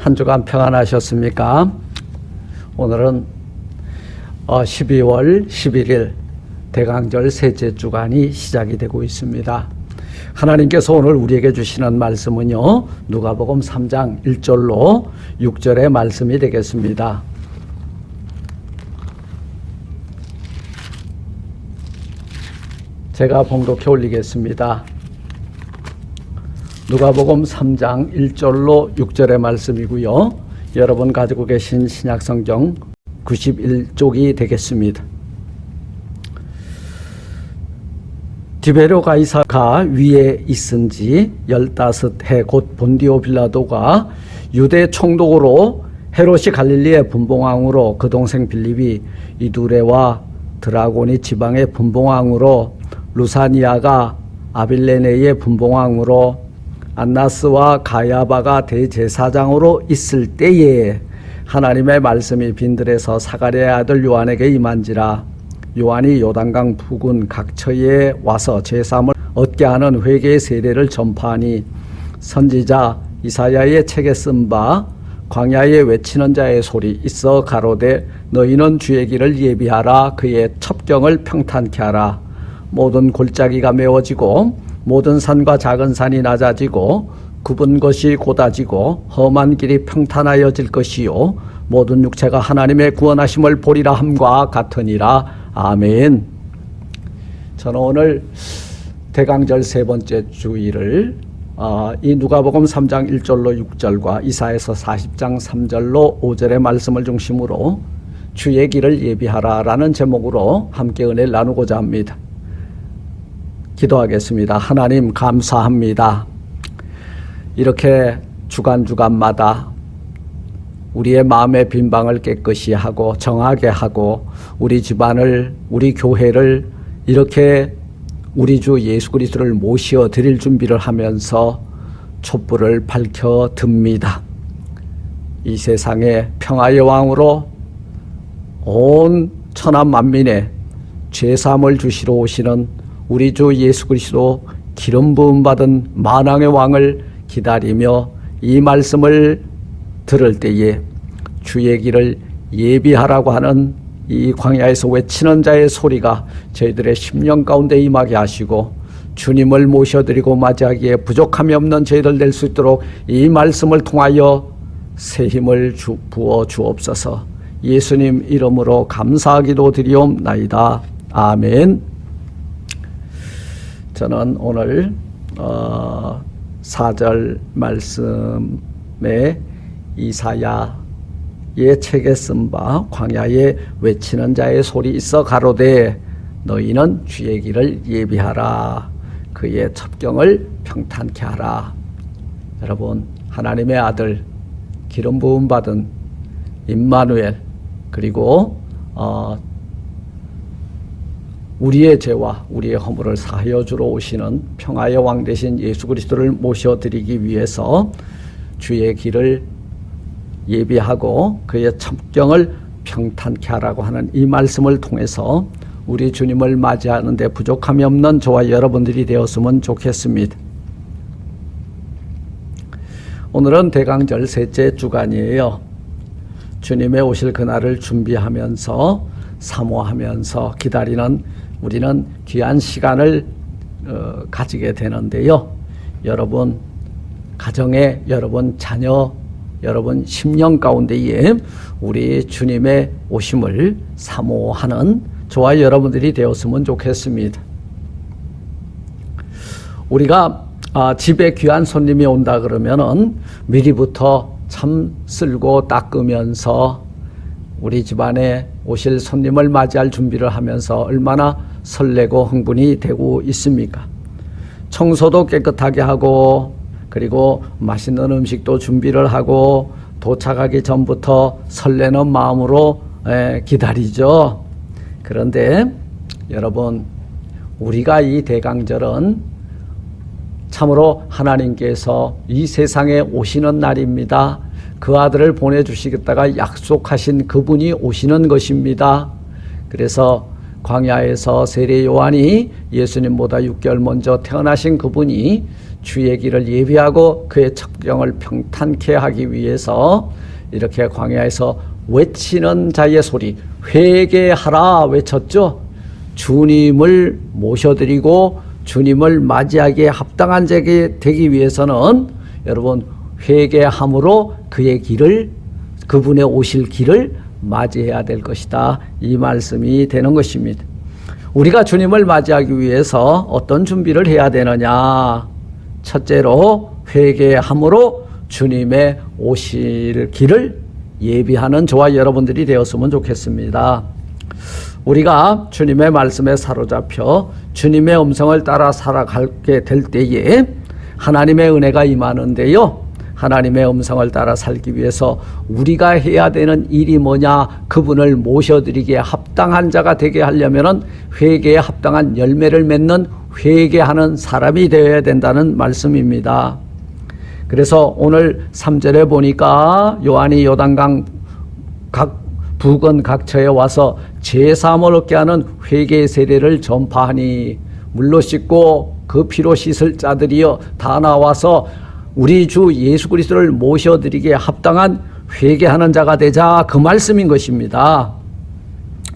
한 주간 평안하셨습니까? 오늘은 12월 11일 대강절 셋째 주간이 시작이 되고 있습니다. 하나님께서 오늘 우리에게 주시는 말씀은요, 누가복음 3장 1절로 6절의 말씀이 되겠습니다. 제가 봉독해 올리겠습니다. 누가복음 3장 1절로 6절의 말씀이고요. 여러분 가지고 계신 신약성경 91쪽이 되겠습니다. 디베르 가이사가 위에 있은지 15해 곧 본디오 빌라도가 유대 총독으로 헤롯이 갈릴리의 분봉왕으로 그 동생 빌립이 이두레와 드라고니 지방의 분봉왕으로 루사니아가 아빌레네의 분봉왕으로 안나스와 가야바가 대제사장으로 있을 때에 하나님의 말씀이 빈들에서 사가랴의 아들 요한에게 임한지라. 요한이 요단강 부근 각처에 와서 제사함을 얻게 하는 회개의 세례를 전파하니 선지자 이사야의 책에 쓴 바 광야에 외치는 자의 소리 있어 가로되 너희는 주의 길을 예비하라. 그의 첩경을 평탄케 하라. 모든 골짜기가 메워지고 모든 산과 작은 산이 낮아지고 굽은 것이 곧아지고 험한 길이 평탄하여질 것이요 모든 육체가 하나님의 구원하심을 보리라 함과 같으니라. 아멘. 저는 오늘 대강절 세 번째 주일을 이 누가복음 3장 1절로 6절과 이사야서 40장 3절로 5절의 말씀을 중심으로 주의 길을 예비하라 라는 제목으로 함께 은혜를 나누고자 합니다. 기도하겠습니다. 하나님 감사합니다. 이렇게 주간마다 우리의 마음의 빈방을 깨끗이 하고 정하게 하고 우리 집안을 우리 교회를 이렇게 우리 주 예수 그리스도를 모시어 드릴 준비를 하면서 촛불을 밝혀 듭니다. 이 세상의 평화의 왕으로 온 천하 만민의 죄사함을 주시러 오시는 우리 주 예수 그리스도 기름 부음 받은 만왕의 왕을 기다리며 이 말씀을 들을 때에 주의 길을 예비하라고 하는 이 광야에서 외치는 자의 소리가 저희들의 심령 가운데 임하게 하시고 주님을 모셔드리고 맞이하기에 부족함이 없는 저희들 될 수 있도록 이 말씀을 통하여 새 힘을 부어 주옵소서. 예수님 이름으로 감사하기도 드리옵나이다. 아멘. 저는 오늘 4절 말씀에 이사야의 책에 쓴 바 광야에 외치는 자의 소리 있어 가로되 너희는 주의 길을 예비하라. 그의 첩경을 평탄케 하라. 여러분 하나님의 아들 기름 부음 받은 임마누엘 그리고 우리의 죄와 우리의 허물을 사하여 주러 오시는 평화의 왕 되신 예수 그리스도를 모셔드리기 위해서 주의 길을 예비하고 그의 첩경을 평탄케 하라고 하는 이 말씀을 통해서 우리 주님을 맞이하는 데 부족함이 없는 저와 여러분들이 되었으면 좋겠습니다. 오늘은 대강절 셋째 주간이에요. 주님의 오실 그날을 준비하면서 사모하면서 기다리는 우리는 귀한 시간을 가지게 되는데요. 여러분 가정에 여러분 자녀 여러분 심령 가운데에 우리 주님의 오심을 사모하는 저와 여러분들이 되었으면 좋겠습니다. 우리가 집에 귀한 손님이 온다 그러면은 미리부터 참 쓸고 닦으면서 우리 집안에 오실 손님을 맞이할 준비를 하면서 얼마나 설레고 흥분이 되고 있습니까? 청소도 깨끗하게 하고 그리고 맛있는 음식도 준비를 하고 도착하기 전부터 설레는 마음으로 기다리죠. 그런데 여러분 우리가 이 대강절은 참으로 하나님께서 이 세상에 오시는 날입니다. 그 아들을 보내주시겠다가 약속하신 그분이 오시는 것입니다. 그래서 광야에서 세례 요한이 예수님보다 6개월 먼저 태어나신 그분이 주의 길을 예비하고 그의 첩경을 평탄케 하기 위해서 이렇게 광야에서 외치는 자의 소리, 회개하라 외쳤죠. 주님을 모셔드리고 주님을 맞이하기에 합당한 자가 되기 위해서는 여러분 회개함으로 그의 길을, 그분의 오실 길을 맞이해야 될 것이다, 이 말씀이 되는 것입니다. 우리가 주님을 맞이하기 위해서 어떤 준비를 해야 되느냐? 첫째로 회개함으로 주님의 오실 길을 예비하는 저와 여러분들이 되었으면 좋겠습니다. 우리가 주님의 말씀에 사로잡혀 주님의 음성을 따라 살아가게 될 때에 하나님의 은혜가 임하는데요, 하나님의 음성을 따라 살기 위해서 우리가 해야 되는 일이 뭐냐? 그분을 모셔드리기에 합당한 자가 되게 하려면 회개에 합당한 열매를 맺는 회개하는 사람이 되어야 된다는 말씀입니다. 그래서 오늘 3절에 보니까 요한이 요단강 각 부근 각처에 와서 제3을 얻게 하는 회개의 세례를 전파하니 물로 씻고 그 피로 씻을 자들이여 다 나와서 우리 주 예수 그리스도를 모셔드리기에 합당한 회개하는 자가 되자, 그 말씀인 것입니다.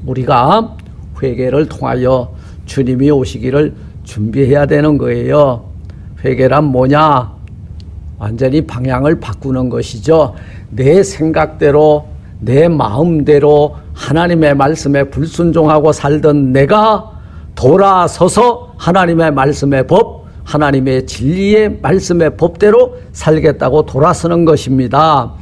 우리가 회개를 통하여 주님이 오시기를 준비해야 되는 거예요. 회개란 뭐냐? 완전히 방향을 바꾸는 것이죠. 내 생각대로 내 마음대로 하나님의 말씀에 불순종하고 살던 내가 돌아서서 하나님의 말씀의 법, 하나님의 진리의 말씀의 법대로 살겠다고 돌아서는 것입니다.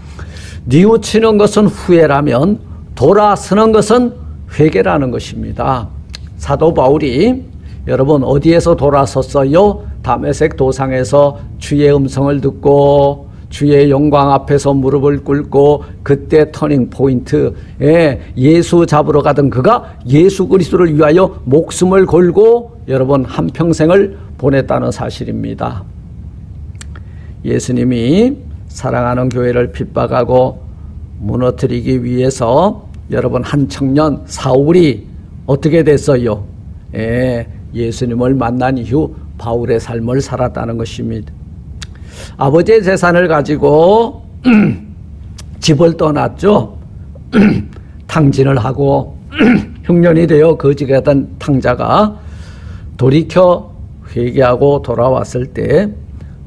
뉘우치는 것은 후회라면 돌아서는 것은 회개라는 것입니다. 사도 바울이 여러분 어디에서 돌아섰어요? 다메섹 도상에서 주의 음성을 듣고 주의 영광 앞에서 무릎을 꿇고, 그때 터닝 포인트에 예수 잡으러 가던 그가 예수 그리스도를 위하여 목숨을 걸고 여러분 한평생을 보냈다는 사실입니다. 예수님이 사랑하는 교회를 핍박하고 무너뜨리기 위해서 여러분 한 청년 사울이 어떻게 됐어요? 예수님을 만난 이후 바울의 삶을 살았다는 것입니다. 아버지의 재산을 가지고 집을 떠났죠. 탕진을 하고 흉년이 되어 거지가 되던 탕자가 돌이켜 회개하고 돌아왔을 때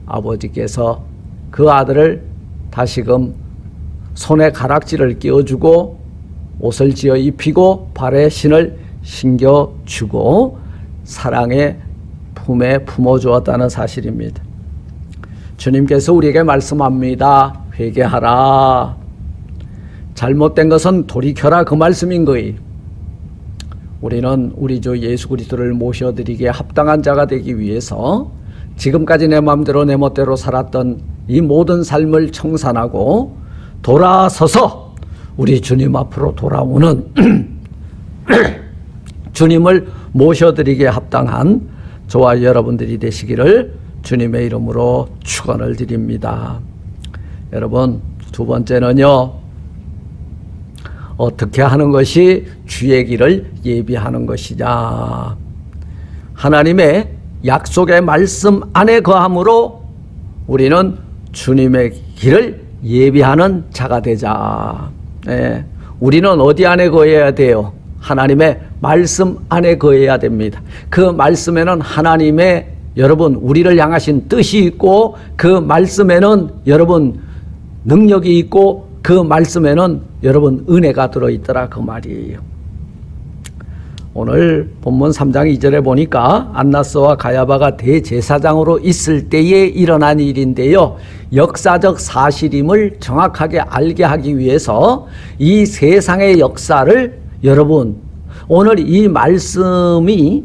아버지께서 그 아들을 다시금 손에 가락지를 끼워주고 옷을 지어 입히고 발에 신을 신겨주고 사랑의 품에 품어주었다는 사실입니다. 주님께서 우리에게 말씀합니다. 회개하라. 잘못된 것은 돌이켜라, 그 말씀인 거예요. 우리는 우리 주 예수 그리스도를 모셔드리기에 합당한 자가 되기 위해서 지금까지 내 마음대로 내 멋대로 살았던 이 모든 삶을 청산하고 돌아서서 우리 주님 앞으로 돌아오는 주님을 모셔드리기에 합당한 저와 여러분들이 되시기를 주님의 이름으로 축원을 드립니다. 여러분, 두 번째는요, 어떻게 하는 것이 주의 길을 예비하는 것이냐? 하나님의 약속의 말씀 안에 거함으로 우리는 주님의 길을 예비하는 자가 되자. 우리는 어디 안에 거해야 돼요? 하나님의 말씀 안에 거해야 됩니다. 그 말씀에는 하나님의 여러분 우리를 향하신 뜻이 있고, 그 말씀에는 여러분 능력이 있고, 그 말씀에는 여러분 은혜가 들어있더라, 그 말이에요. 오늘 본문 3장 2절에 보니까 안나스와 가야바가 대제사장으로 있을 때에 일어난 일인데요, 역사적 사실임을 정확하게 알게 하기 위해서 이 세상의 역사를 여러분 오늘 이 말씀이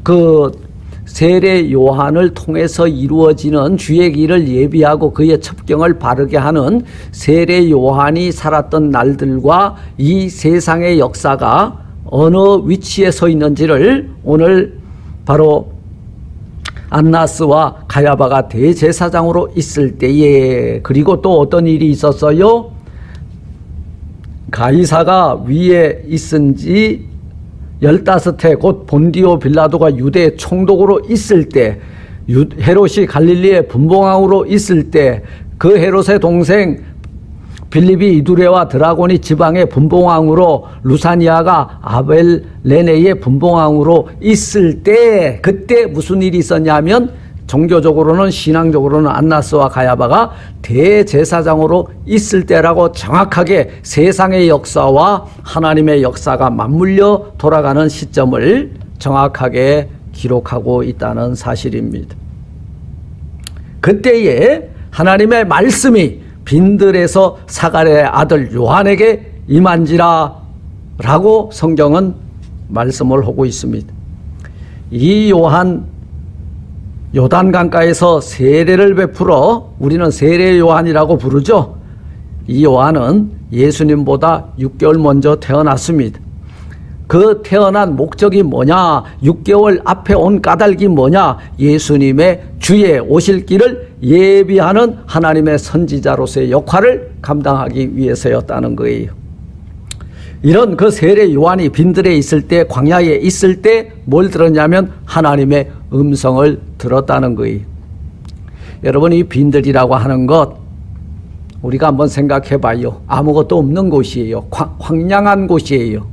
그 세례 요한을 통해서 이루어지는 주의 길을 예비하고 그의 첩경을 바르게 하는 세례 요한이 살았던 날들과 이 세상의 역사가 어느 위치에 서 있는지를 오늘 바로 안나스와 가야바가 대제사장으로 있을 때에, 그리고 또 어떤 일이 있었어요? 가이사가 위에 있은지 15해 곧 본디오 빌라도가 유대 총독으로 있을 때, 헤롯이 갈릴리의 분봉왕으로 있을 때, 그 헤롯의 동생 빌립이 이두레와 드라고니 지방의 분봉왕으로, 루사니아가 아벨레네의 분봉왕으로 있을 때, 그때 무슨 일이 있었냐면 종교적으로는, 신앙적으로는 안나스와 가야바가 대제사장으로 있을 때라고 정확하게 세상의 역사와 하나님의 역사가 맞물려 돌아가는 시점을 정확하게 기록하고 있다는 사실입니다. 그때에 하나님의 말씀이 빈들에서 사가랴의 아들 요한에게 임한지라 라고 성경은 말씀을 하고 있습니다. 이 요한, 요단강가에서 세례를 베풀어 우리는 세례 요한이라고 부르죠. 이 요한은 예수님보다 6개월 먼저 태어났습니다. 그 태어난 목적이 뭐냐? 6개월 앞에 온 까닭이 뭐냐? 예수님의 주의 오실 길을 예비하는 하나님의 선지자로서의 역할을 감당하기 위해서였다는 거예요. 이런 그 세례 요한이 빈들에 있을 때, 광야에 있을 때 뭘 들었냐면 하나님의 음성을 들었다는 거예요. 여러분, 이 빈들이라고 하는 것 우리가 한번 생각해 봐요. 아무것도 없는 곳이에요. 황량한 곳이에요.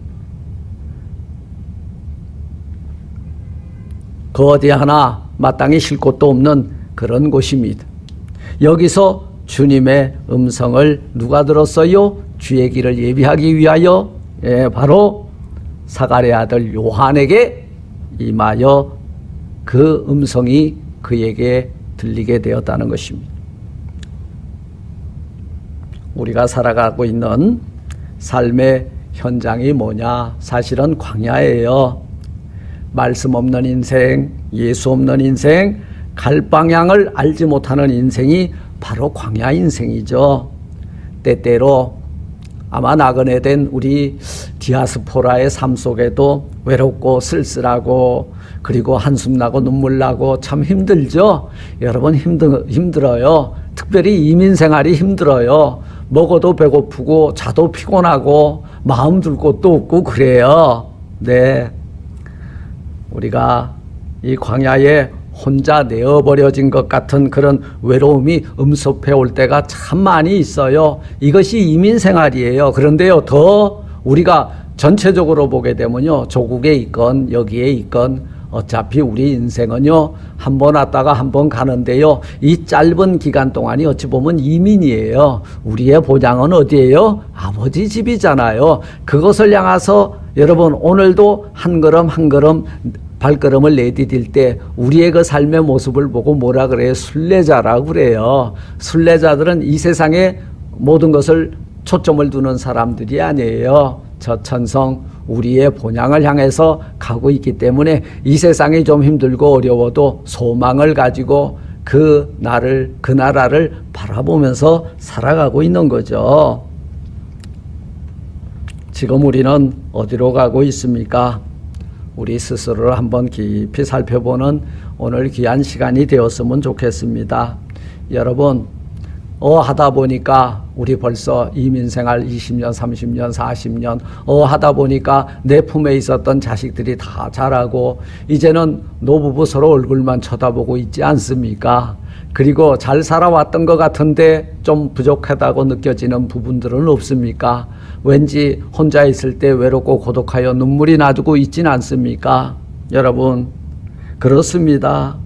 그 어디 하나 마땅히 쉴 곳도 없는 그런 곳입니다. 여기서 주님의 음성을 누가 들었어요? 주의 길을 예비하기 위하여 바로 사가랴 아들 요한에게 임하여 그 음성이 그에게 들리게 되었다는 것입니다. 우리가 살아가고 있는 삶의 현장이 뭐냐? 사실은 광야예요. 말씀 없는 인생, 예수 없는 인생, 갈 방향을 알지 못하는 인생이 바로 광야 인생이죠. 때때로 아마 나그네 된 우리 디아스포라의 삶 속에도 외롭고 쓸쓸하고, 그리고 한숨 나고 눈물 나고 참 힘들죠. 여러분, 힘들어요. 특별히 이민 생활이 힘들어요. 먹어도 배고프고 자도 피곤하고 마음 둘 곳도 없고 그래요. 네, 우리가 이 광야에 혼자 내어버려진 것 같은 그런 외로움이 음습해 올 때가 참 많이 있어요. 이것이 이민 생활이에요. 그런데요, 더 우리가 전체적으로 보게 되면요, 조국에 있건 여기에 있건 어차피 우리 인생은요, 한 번 왔다가 한 번 가는데요, 이 짧은 기간 동안이 어찌 보면 이민이에요. 우리의 보장은 어디예요? 아버지 집이잖아요. 그것을 향해서 여러분, 오늘도 한 걸음 한 걸음 발걸음을 내디딜 때 우리의 그 삶의 모습을 보고 뭐라 그래요? 순례자라고 그래요. 순례자들은 이 세상에 모든 것을 초점을 두는 사람들이 아니에요. 저 천성 우리의 본향을 향해서 가고 있기 때문에 이 세상이 좀 힘들고 어려워도 소망을 가지고 그 나라를 바라보면서 살아가고 있는 거죠. 지금 우리는 어디로 가고 있습니까? 우리 스스로를 한번 깊이 살펴보는 오늘 귀한 시간이 되었으면 좋겠습니다. 여러분, 하다 보니까 우리 벌써 이민생활 20년, 30년, 40년 하다 보니까 내 품에 있었던 자식들이 다 자라고 이제는 노부부 서로 얼굴만 쳐다보고 있지 않습니까? 그리고 잘 살아왔던 것 같은데 좀 부족하다고 느껴지는 부분들은 없습니까? 왠지 혼자 있을 때 외롭고 고독하여 눈물이 나두고 있진 않습니까? 여러분, 그렇습니다.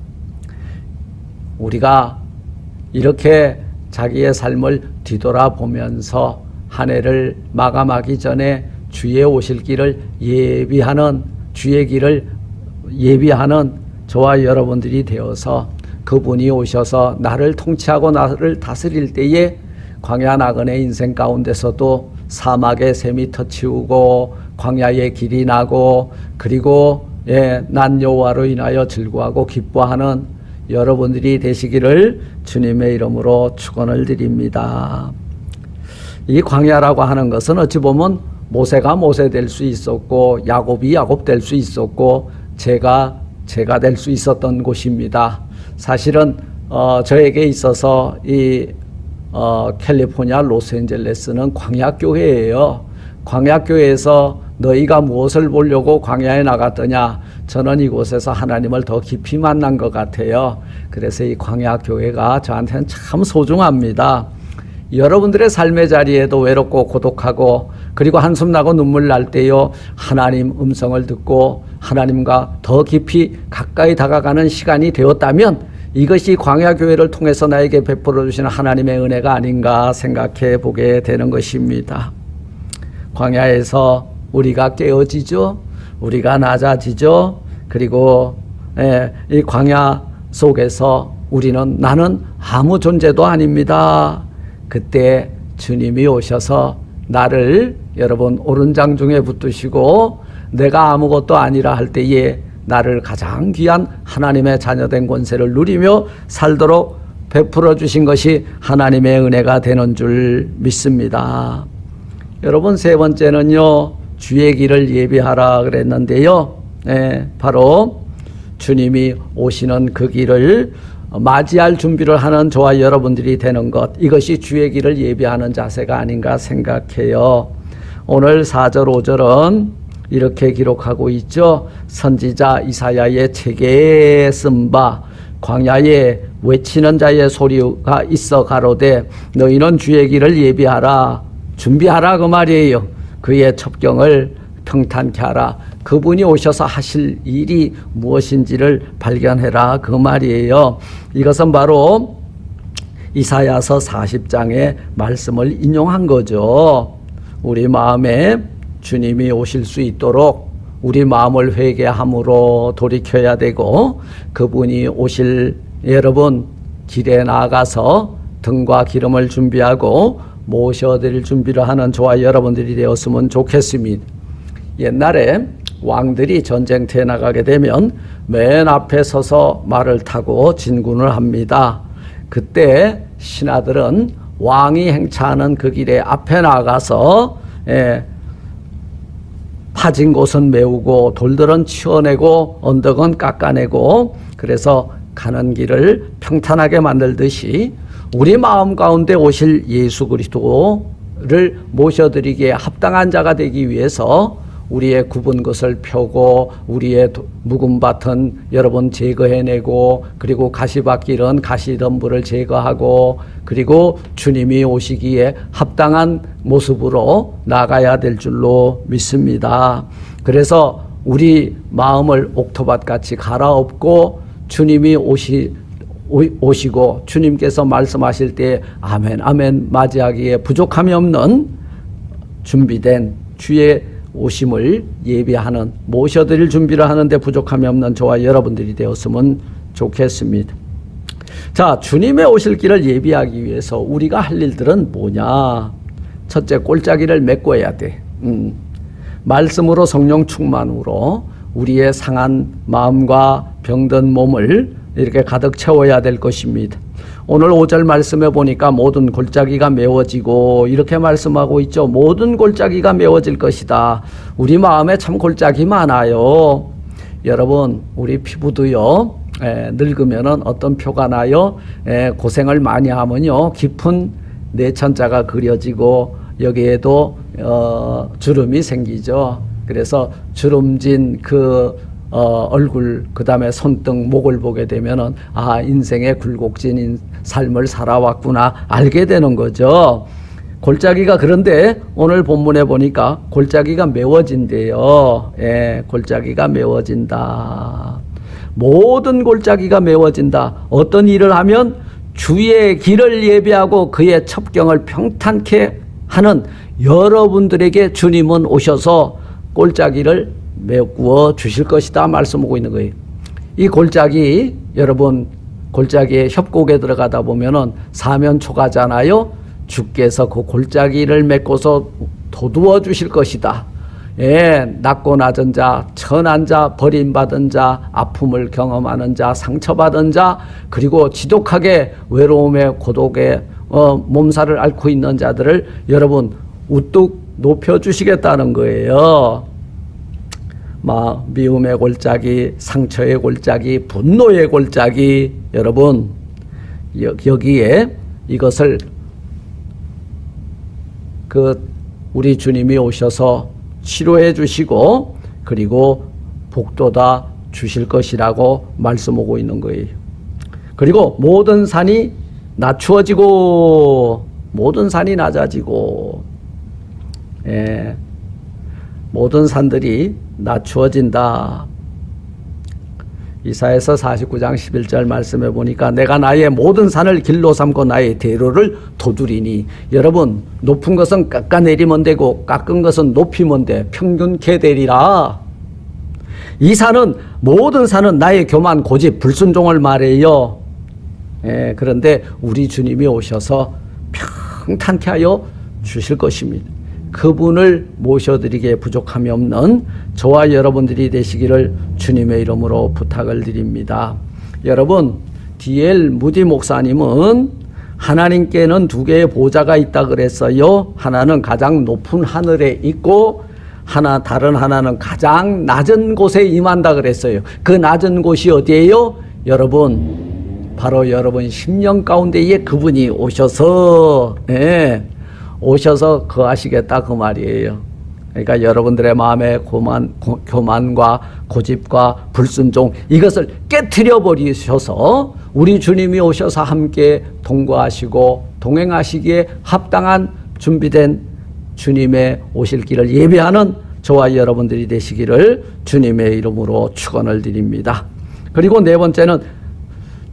우리가 이렇게 자기의 삶을 뒤돌아보면서 한 해를 마감하기 전에 주의 오실 길을 예비하는, 주의 길을 예비하는 저와 여러분들이 되어서 그분이 오셔서 나를 통치하고 나를 다스릴 때에 광야 나그네 인생 가운데서도 사막의 샘이 터치우고 광야의 길이 나고 그리고 난 여호와로 인하여 즐거워하고 기뻐하는 여러분들이 되시기를 주님의 이름으로 축원을 드립니다. 이 광야라고 하는 것은 어찌 보면 모세가 모세 될 수 있었고 야곱이 야곱 될 수 있었고 제가 될 수 있었던 곳입니다. 사실은 저에게 있어서 이 캘리포니아 로스앤젤레스는 광야교회예요. 광야교회에서 너희가 무엇을 보려고 광야에 나갔더냐? 저는 이곳에서 하나님을 더 깊이 만난 것 같아요. 그래서 이 광야 교회가 저한테는 참 소중합니다. 여러분들의 삶의 자리에도 외롭고 고독하고 그리고 한숨 나고 눈물 날 때요, 하나님 음성을 듣고 하나님과 더 깊이 가까이 다가가는 시간이 되었다면 이것이 광야교회를 통해서 나에게 베풀어 주시는 하나님의 은혜가 아닌가 생각해 보게 되는 것입니다. 광야에서 우리가 깨어지죠. 우리가 낮아지죠. 그리고 이 광야 속에서 나는 아무 존재도 아닙니다. 그때 주님이 오셔서 나를 여러분 오른장 중에 붙드시고 내가 아무것도 아니라 할 때에 나를 가장 귀한 하나님의 자녀된 권세를 누리며 살도록 베풀어 주신 것이 하나님의 은혜가 되는 줄 믿습니다. 여러분, 세 번째는요, 주의 길을 예비하라 그랬는데요, 바로 주님이 오시는 그 길을 맞이할 준비를 하는 저와 여러분들이 되는 것, 이것이 주의 길을 예비하는 자세가 아닌가 생각해요. 오늘 4절 5절은 이렇게 기록하고 있죠. 선지자 이사야의 책에 쓴 바 광야에 외치는 자의 소리가 있어 가로되 너희는 주의 길을 예비하라, 준비하라 그 말이에요. 그의 첩경을 평탄케 하라. 그분이 오셔서 하실 일이 무엇인지를 발견해라 그 말이에요. 이것은 바로 이사야서 40장의 말씀을 인용한 거죠. 우리 마음에 주님이 오실 수 있도록 우리 마음을 회개함으로 돌이켜야 되고, 그분이 오실 여러분 길에 나가서 등과 기름을 준비하고 모셔드릴 준비를 하는 저와 여러분들이 되었으면 좋겠습니다. 옛날에 왕들이 전쟁터에 나가게 되면 맨 앞에 서서 말을 타고 진군을 합니다. 그때 신하들은 왕이 행차하는 그 길에 앞에 나가서 파진 곳은 메우고 돌들은 치워내고 언덕은 깎아내고, 그래서 가는 길을 평탄하게 만들듯이 우리 마음 가운데 오실 예수 그리스도를 모셔드리기에 합당한 자가 되기 위해서 우리의 굽은 것을 펴고 우리의 묵은 밭은 여러분 제거해내고, 그리고 가시밭길은 가시덤불을 제거하고, 그리고 주님이 오시기에 합당한 모습으로 나가야 될 줄로 믿습니다. 그래서 우리 마음을 옥토밭같이 갈아엎고 주님이 오시고 주님께서 말씀하실 때 아멘 아멘 맞이하기에 부족함이 없는 준비된 주의 오심을 예비하는, 모셔드릴 준비를 하는데 부족함이 없는 저와 여러분들이 되었으면 좋겠습니다. 자, 주님의 오실 길을 예비하기 위해서 우리가 할 일들은 뭐냐? 첫째, 골짜기를 메꿔야 돼. 말씀으로, 성령 충만으로 우리의 상한 마음과 병든 몸을 이렇게 가득 채워야 될 것입니다. 오늘 5절 말씀에 보니까 모든 골짜기가 메워지고 이렇게 말씀하고 있죠. 모든 골짜기가 메워질 것이다. 우리 마음에 참 골짜기 많아요. 여러분, 우리 피부도요, 늙으면은 어떤 표가 나요? 고생을 많이 하면요, 깊은 내천자가 그려지고 여기에도 주름이 생기죠. 그래서 주름진 얼굴, 그 다음에 손등, 목을 보게 되면은 아, 인생의 굴곡진 삶을 살아왔구나 알게 되는 거죠. 골짜기가, 그런데 오늘 본문에 보니까 골짜기가 메워진대요. 골짜기가 메워진다. 모든 골짜기가 메워진다. 어떤 일을 하면 주의 길을 예비하고 그의 첩경을 평탄케 하는 여러분들에게 주님은 오셔서 골짜기를 메꾸어 주실 것이다 말씀하고 있는 거예요. 이 골짜기, 여러분, 골짜기에 협곡에 들어가다 보면은 사면초가잖아요. 주께서 그 골짜기를 메꿔서 도두어 주실 것이다. 낮고 낮은 자, 천한 자, 버림받은 자, 아픔을 경험하는 자, 상처받은 자, 그리고 지독하게 외로움에 고독에 몸살을 앓고 있는 자들을 여러분 우뚝 높여주시겠다는 거예요. 미움의 골짜기, 상처의 골짜기, 분노의 골짜기, 여러분 여기에 이것을 우리 주님이 오셔서 치료해 주시고 그리고 복돋아 주실 것이라고 말씀하고 있는 거예요. 그리고 모든 산이 낮추어지고 모든 산이 낮아지고 모든 산들이 낮추어진다. 이사야서 49장 11절 말씀해 보니까 내가 나의 모든 산을 길로 삼고 나의 대로를 도두리니. 여러분, 높은 것은 깎아내리면 되고 깎은 것은 높이면 돼. 평균케 되리라. 이 산은, 모든 산은 나의 교만 고집 불순종을 말해요. 그런데 우리 주님이 오셔서 평탄케 하여 주실 것입니다. 그분을 모셔드리기에 부족함이 없는 저와 여러분들이 되시기를 주님의 이름으로 부탁을 드립니다. 여러분, D.L. 무디 목사님은 하나님께는 두 개의 보좌가 있다 그랬어요. 하나는 가장 높은 하늘에 있고 다른 하나는 가장 낮은 곳에 임한다 그랬어요. 그 낮은 곳이 어디예요? 여러분, 바로 여러분 심령 가운데에 그분이 오셔서 오셔서 거하시겠다 그 말이에요. 그러니까 여러분들의 마음의 교만과 고집과 불순종 이것을 깨트려 버리셔서 우리 주님이 오셔서 함께 동거하시고 동행하시기에 합당한 준비된 주님의 오실 길을 예배하는 저와 여러분들이 되시기를 주님의 이름으로 축원을 드립니다. 그리고 네 번째는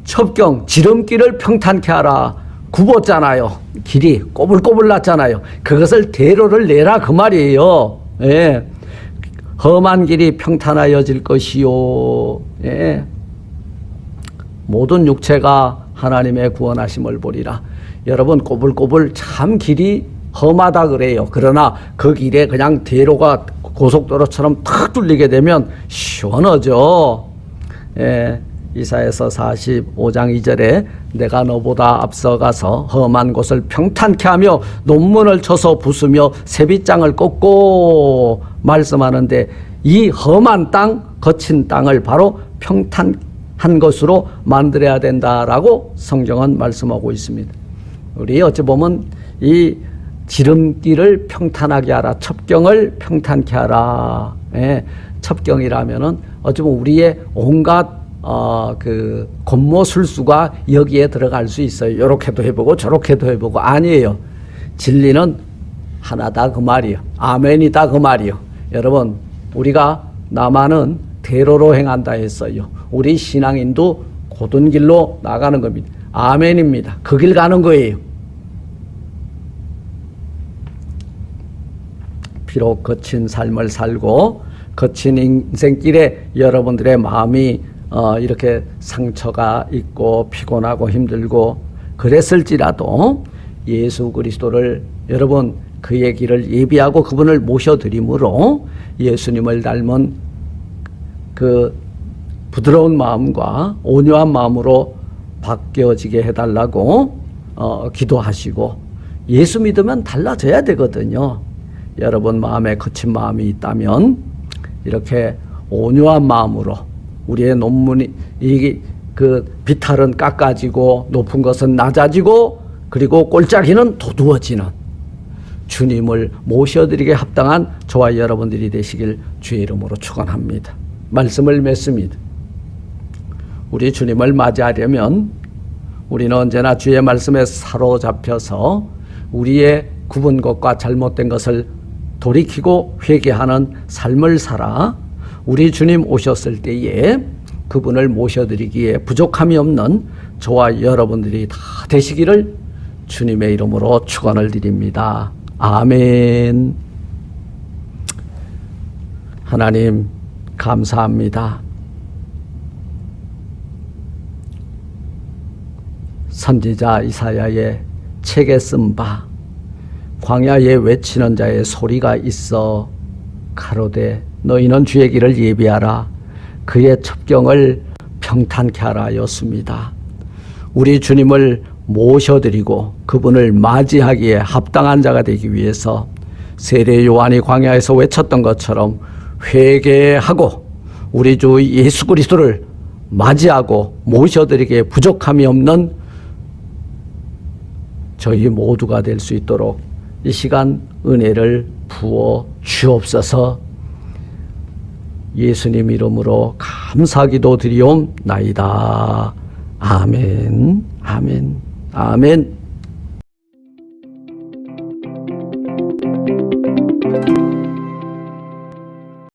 첩경, 지름길을 평탄케 하라. 굽었잖아요. 길이 꼬불꼬불 났잖아요. 그것을 대로를 내라 그 말이에요. 험한 길이 평탄하여질 것이요. 모든 육체가 하나님의 구원하심을 보리라. 여러분, 꼬불꼬불 참 길이 험하다 그래요. 그러나 그 길에 그냥 대로가 고속도로처럼 탁 뚫리게 되면 시원하죠. 이사야서 45장 2절에 내가 너보다 앞서가서 험한 곳을 평탄케 하며 논문을 쳐서 부수며 세빗장을 꺾고 말씀하는데 이 험한 땅, 거친 땅을 바로 평탄한 것으로 만들어야 된다라고 성경은 말씀하고 있습니다. 우리 어찌 보면 이 지름길을 평탄하게 하라, 첩경을 평탄케 하라. 첩경이라면은 어찌 보면 우리의 온갖 그 곤모술수가 여기에 들어갈 수 있어요. 요렇게도 해보고 저렇게도 해보고. 아니에요. 진리는 하나다 그 말이요. 아멘이다 그 말이요. 여러분, 우리가 나만은 대로로 행한다 했어요. 우리 신앙인도 곧은 길로 나가는 겁니다. 아멘입니다. 그 길 가는 거예요. 비록 거친 삶을 살고 거친 인생길에 여러분들의 마음이 이렇게 상처가 있고 피곤하고 힘들고 그랬을지라도 예수 그리스도를 여러분 그의 길을 예비하고 그분을 모셔드림으로 예수님을 닮은 그 부드러운 마음과 온유한 마음으로 바뀌어지게 해달라고 기도하시고 예수 믿으면 달라져야 되거든요. 여러분 마음에 거친 마음이 있다면 이렇게 온유한 마음으로 우리의 논문이 그 비탈은 깎아지고 높은 것은 낮아지고 그리고 골짜기는 도두어지는 주님을 모셔드리게 합당한 저와 여러분들이 되시길 주의 이름으로 축원합니다. 말씀을 맺습니다. 우리 주님을 맞이하려면 우리는 언제나 주의 말씀에 사로잡혀서 우리의 굽은 것과 잘못된 것을 돌이키고 회개하는 삶을 살아 우리 주님 오셨을 때에 그분을 모셔드리기에 부족함이 없는 저와 여러분들이 다 되시기를 주님의 이름으로 축원을 드립니다. 아멘. 하나님 감사합니다. 선지자 이사야의 책에 쓴 바 광야에 외치는 자의 소리가 있어 가로되 너희는 주의 길을 예비하라 그의 첩경을 평탄케 하라 였습니다. 우리 주님을 모셔드리고 그분을 맞이하기에 합당한 자가 되기 위해서 세례 요한이 광야에서 외쳤던 것처럼 회개하고 우리 주 예수 그리스도를 맞이하고 모셔드리기에 부족함이 없는 저희 모두가 될 수 있도록 이 시간 은혜를 부어 주옵소서. 예수님 이름으로 감사기도 드리옵나이다. 아멘, 아멘, 아멘.